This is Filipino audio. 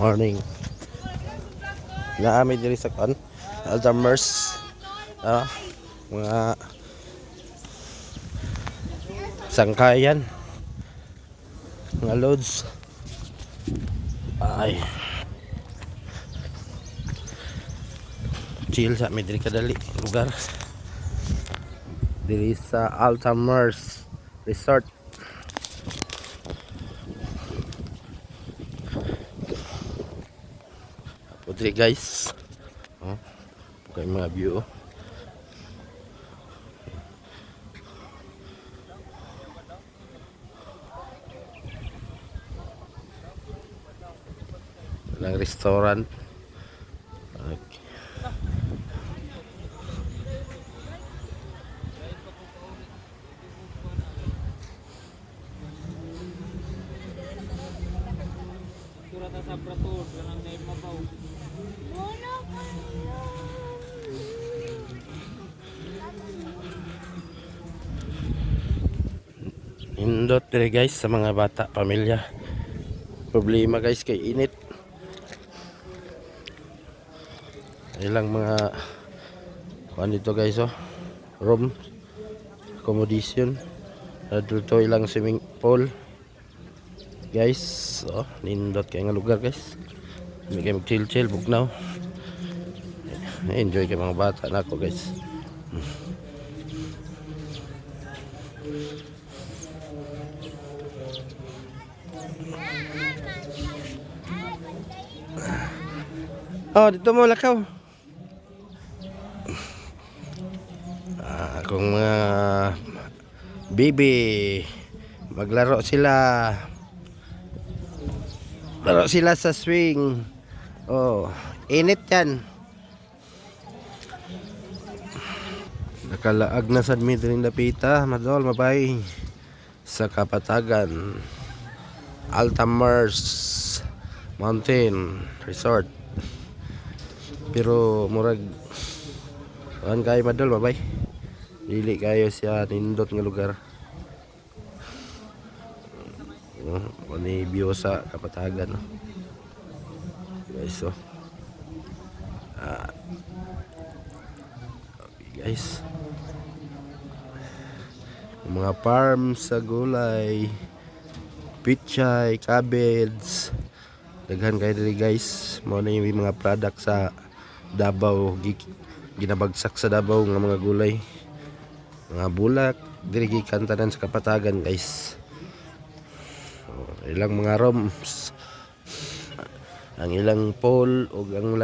Morning. Naami diri sa kan Alzheimer's. Mga sangkayan. Mga loads. Ay. Chill sa diri kadali lugar. Diri sa Alzheimer's Resort. Putri guys. Kay mga view. Walang restaurant. Okay. Sa pratur, kanang may mabaw. Indot dire guys sa mga bata, pamilya. Problema guys kay init. Ilang mga dito guys room accommodation. Dito ilang swimming pool. Guys, nindot kay nga lugar guys. May kayo mag-chill bugnaw. Enjoy kay mga bata nako guys. Dito mo lakaw. Kung mga baby maglaro sila. Laro sila sa swing. Init yan. Nakalaag na sad mi diri dapita, madol mabay sa Kapatagan Alzheimer's Mountain Resort. Pero murag kayo madol mabay. Dili kayo siya nindot nga lugar. Ni view sa Kapatagan guys. Okay guys, mga farm sa gulay, pichay, cabbage, daghan kayo diri guys. Mao na yung mga product sa Davao, ginabagsak sa Davao nga mga gulay, mga bulak diri gikan tanan sa Kapatagan guys. Ilang mga rooms, ang ilang pool o ang ilang